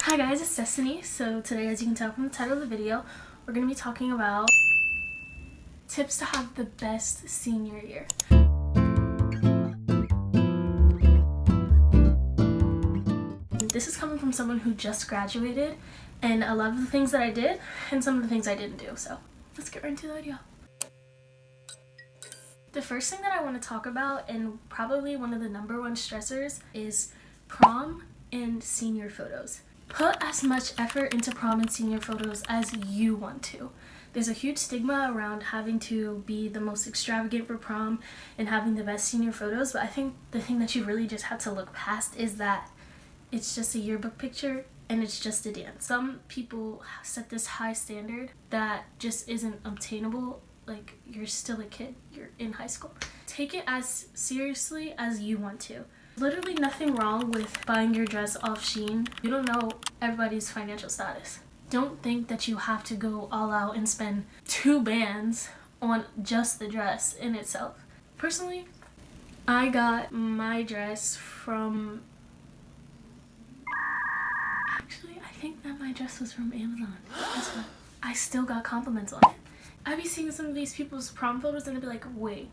Hi guys, it's Destiny. So today, as you can tell from the title of the video, we're going to be talking about tips to have the best senior year. This is coming from someone who just graduated, and a lot of the things that I did and some of the things I didn't do. So let's get right into the video. The first thing that I want to talk about, and probably one of the #1 stressors, is prom and senior photos. Put as much effort into prom and senior photos as you want to. There's a huge stigma around having to be the most extravagant for prom and having the best senior photos, but I think the thing that you really just have to look past is that it's just a yearbook picture and it's just a dance. Some people set this high standard that just isn't obtainable. Like, you're still a kid, you're in high school. Take it as seriously as you want to. Literally nothing wrong with buying your dress off Shein. You don't know everybody's financial status. Don't think that you have to go all out and spend 2 bands on just the dress in itself. Personally, I got my dress from... Actually, I think that my dress was from Amazon. Guess what? I still got compliments on it. I'd be seeing some of these people's prom photos and I'd be like, wait,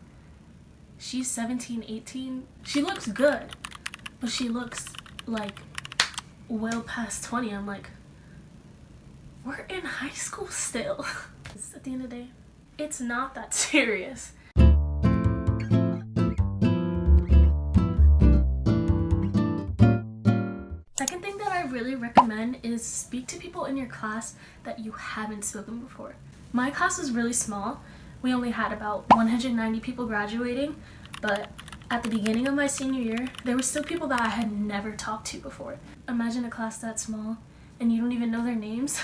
she's 17, 18. She looks good, but she looks like well past 20. I'm like, we're in high school still. At the end of the day, it's not that serious. Second thing that I really recommend is speak to people in your class that you haven't spoken before. My class was really small. We only had about 190 people graduating, but at the beginning of my senior year, there were still people that I had never talked to before. Imagine a class that small and you don't even know their names.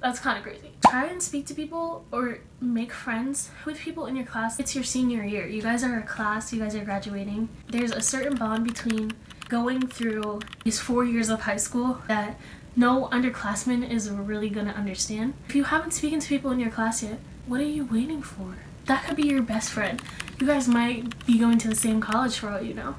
That's kind of crazy. Try and speak to people or make friends with people in your class. It's your senior year. You guys are a class, you guys are graduating. There's a certain bond between going through these 4 years of high school that no underclassman is really gonna understand. If you haven't spoken to people in your class yet, what are you waiting for? That could be your best friend. You guys might be going to the same college for all you know.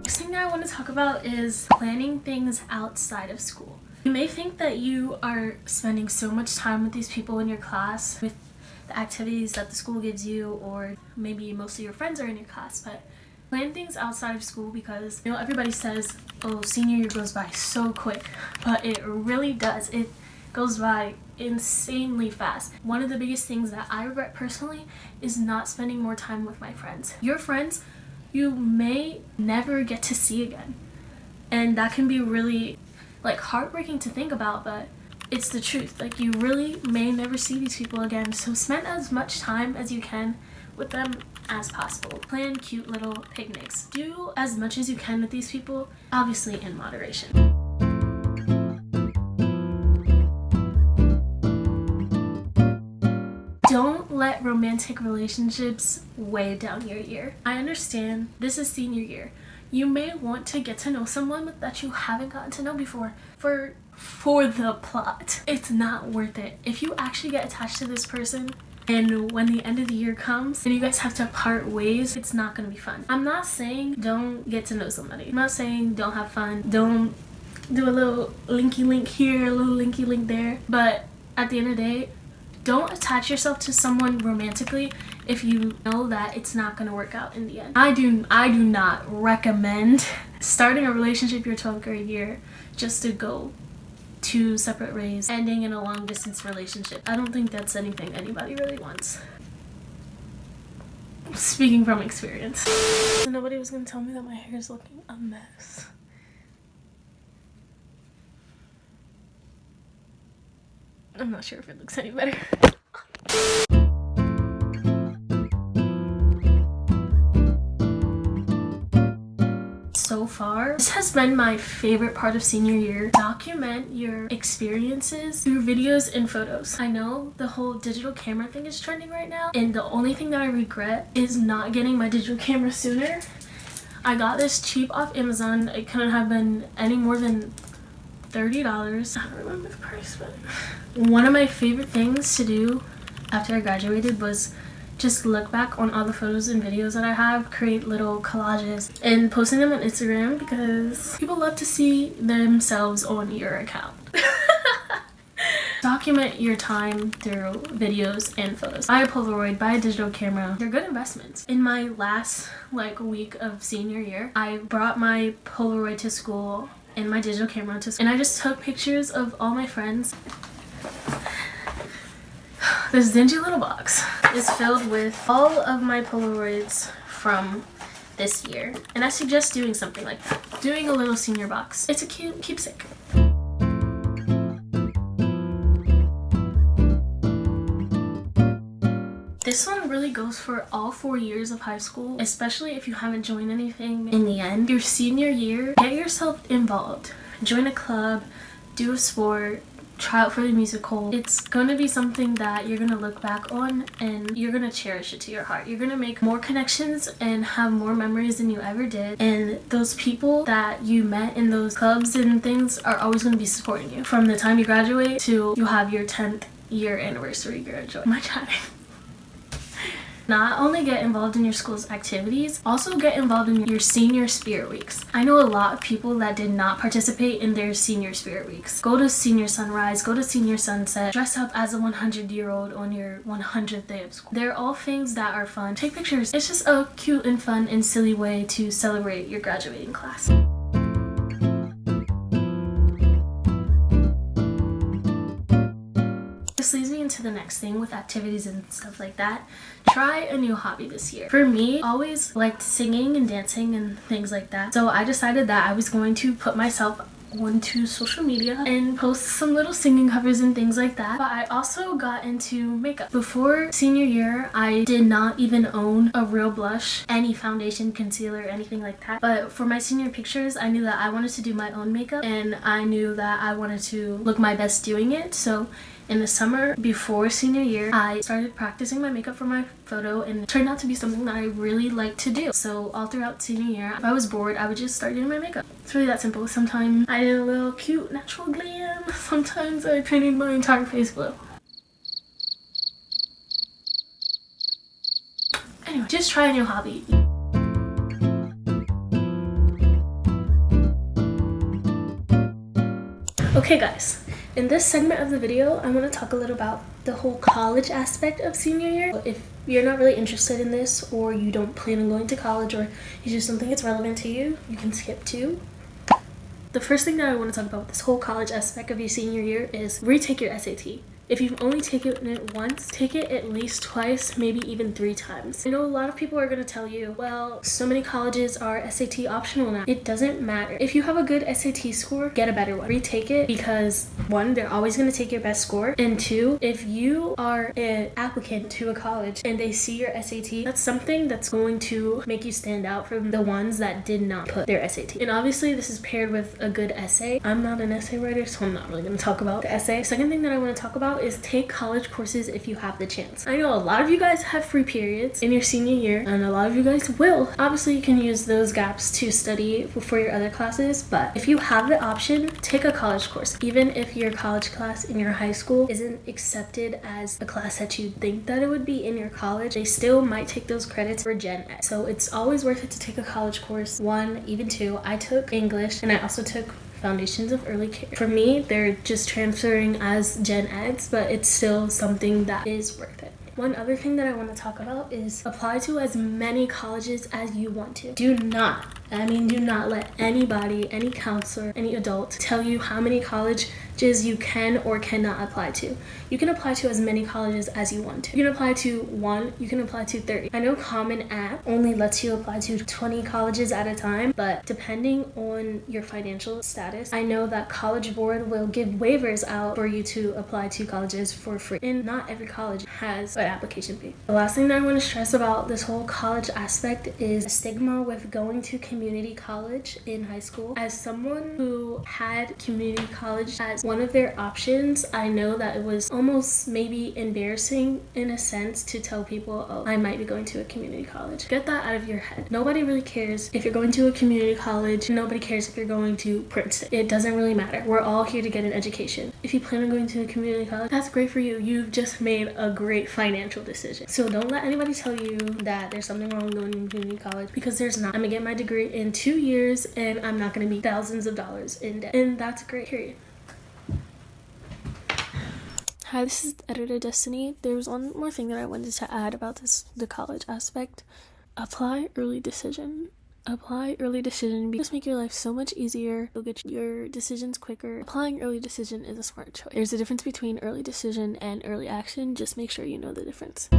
Next thing that I want to talk about is planning things outside of school. You may think that you are spending so much time with these people in your class, with the activities that the school gives you, or maybe most of your friends are in your class, but plan things outside of school, because you know everybody says, oh, senior year goes by so quick, but it really does. It goes by insanely fast. One of the biggest things that I regret personally is not spending more time with my friends. Your friends you may never get to see again, and that can be really like heartbreaking to think about, but it's the truth. Like, you really may never see these people again, so spend as much time as you can with them as possible. Plan cute little picnics. Do as much as you can with these people, obviously in moderation. Don't let romantic relationships weigh down your year. I understand this is senior year. You may want to get to know someone that you haven't gotten to know before for the plot. It's not worth it. If you actually get attached to this person, and when the end of the year comes and you guys have to part ways, it's not gonna be fun. I'm not saying don't get to know somebody. I'm not saying don't have fun. Don't do a little linky link here, a little linky link there. But at the end of the day, don't attach yourself to someone romantically if you know that it's not gonna work out in the end. I do not recommend starting a relationship your 12th grade year just to go 2 separate ways, ending in a long distance relationship. I don't think that's anything anybody really wants. Speaking from experience. Nobody was gonna tell me that my hair is looking a mess. I'm not sure if it looks any better. So far, this has been my favorite part of senior year. Document your experiences through videos and photos. I know the whole digital camera thing is trending right now, and the only thing that I regret is not getting my digital camera sooner. I got this cheap off Amazon. It couldn't have been any more than $30. I don't remember the price, but one of my favorite things to do after I graduated was just look back on all the photos and videos that I have, create little collages, and posting them on Instagram because people love to see themselves on your account. Document your time through videos and photos. Buy a Polaroid, buy a digital camera. They're good investments. In my last week of senior year, I brought my Polaroid to school and my digital camera to school, and I just took pictures of all my friends. This dingy little box is filled with all of my Polaroids from this year, and I suggest doing something like that. Doing a little senior box. It's a cute keepsake. This one really goes for all 4 years of high school, especially if you haven't joined anything in the end. Your senior year, get yourself involved. Join a club, do a sport, try out for the musical. It's going to be something that you're going to look back on and you're going to cherish it to your heart. You're going to make more connections and have more memories than you ever did. And those people that you met in those clubs and things are always going to be supporting you. From the time you graduate to you have your 10th year anniversary graduation. Am I chatting? Not only get involved in your school's activities, also get involved in your senior spirit weeks. I know a lot of people that did not participate in their senior spirit weeks. Go to senior sunrise, go to senior sunset, dress up as a 100-year-old on your 100th day of school. They're all things that are fun. Take pictures. It's just a cute and fun and silly way to celebrate your graduating class. This leads me into the next thing with activities and stuff like that. Try a new hobby this year. For me, I always liked singing and dancing and things like that. So I decided that I was going to put myself onto social media and post some little singing covers and things like that. But I also got into makeup. Before senior year, I did not even own a real blush, any foundation, concealer, anything like that. But for my senior pictures, I knew that I wanted to do my own makeup and I knew that I wanted to look my best doing it. So in the summer before senior year, I started practicing my makeup for my photo, and it turned out to be something that I really like to do. So all throughout senior year, if I was bored, I would just start doing my makeup. It's really that simple. Sometimes I did a little cute natural glam. Sometimes I painted my entire face blue. Anyway, just try a new hobby. Okay guys, in this segment of the video, I want to talk a little about the whole college aspect of senior year. If you're not really interested in this, or you don't plan on going to college, or you just don't think it's relevant to you, you can skip to. The first thing that I want to talk about with this whole college aspect of your senior year is retake your SAT. If you've only taken it once, take it at least twice, maybe even 3 times. I know a lot of people are going to tell you, well, so many colleges are SAT optional now. It doesn't matter. If you have a good SAT score, get a better one. Retake it because 1, they're always going to take your best score. And 2, if you are an applicant to a college and they see your SAT, that's something that's going to make you stand out from the ones that did not put their SAT. And obviously this is paired with a good essay. I'm not an essay writer, so I'm not really going to talk about the essay. Second thing that I want to talk about is take college courses if you have the chance. I know a lot of you guys have free periods in your senior year, and a lot of you guys will. Obviously, you can use those gaps to study for your other classes, but if you have the option, take a college course. Even if your college class in your high school isn't accepted as a class that you think that it would be in your college, they still might take those credits for Gen Ed. So it's always worth it to take a college course. 1, even 2. I took English, and I also took Foundations of Early Care. For me, they're just transferring as Gen Eds, but it's still something that is worth it. One other thing that I want to talk about is apply to as many colleges as you want to. Do not let anybody, any counselor, any adult tell you how many colleges you can or cannot apply to. You can apply to as many colleges as you want to. You can apply to 1, you can apply to 30. I know Common App only lets you apply to 20 colleges at a time, but depending on your financial status, I know that College Board will give waivers out for you to apply to colleges for free. And not every college has an application fee. The last thing that I want to stress about this whole college aspect is stigma with going to community community college in high school. As someone who had community college as one of their options, I know that it was almost maybe embarrassing in a sense to tell people, oh, I might be going to a community college. Get that out of your head. Nobody really cares if you're going to a community college. Nobody cares if you're going to Princeton. It doesn't really matter. We're all here to get an education. If you plan on going to a community college, that's great for you. You've just made a great financial decision. So don't let anybody tell you that there's something wrong going to community college, because there's not. I'm gonna get my degree in 2 years and I'm not gonna be thousands of dollars in debt. And that's great, period. Hi, this is Editor Destiny. There was one more thing that I wanted to add about the college aspect. Apply early decision. Apply early decision because make your life so much easier. You'll get your decisions quicker. Applying early decision is a smart choice. There's a difference between early decision and early action. Just make sure you know the difference.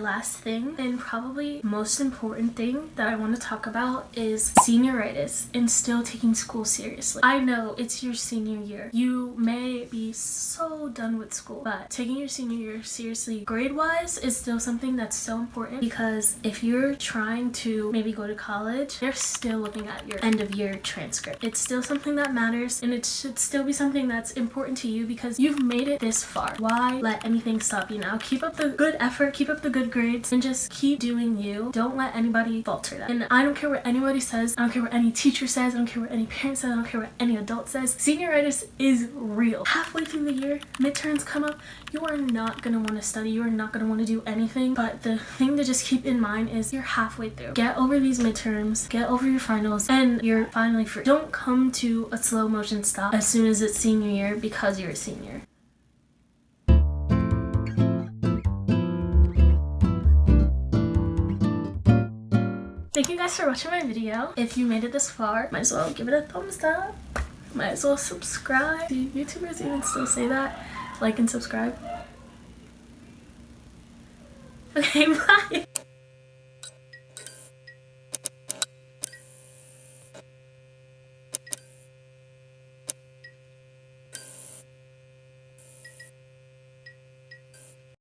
Last thing, and probably most important thing that I want to talk about, is senioritis and still taking school seriously. I know it's your senior year. You may be so done with school, but taking your senior year seriously grade-wise is still something that's so important, because if you're trying to maybe go to college, they're still looking at your end-of-year transcript. It's still something that matters, and it should still be something that's important to you because you've made it this far. Why let anything stop you now? Keep up the good effort, keep up the good grades, and just keep doing you. Don't let anybody falter that. And I don't care what anybody says. I don't care what any teacher says. I don't care what any parent says. I don't care what any adult says. Senioritis is real. Halfway through the year, midterms come up, you are not gonna want to study. You are not gonna want to do anything. But the thing to just keep in mind is you're halfway through. Get over these midterms, get over your finals, and you're finally free. Don't come to a slow motion stop as soon as it's senior year because you're a senior. Thank you guys for watching my video. If you made it this far, might as well give it a thumbs up. Might as well subscribe. Do YouTubers even still say that? Like and subscribe? Okay, bye!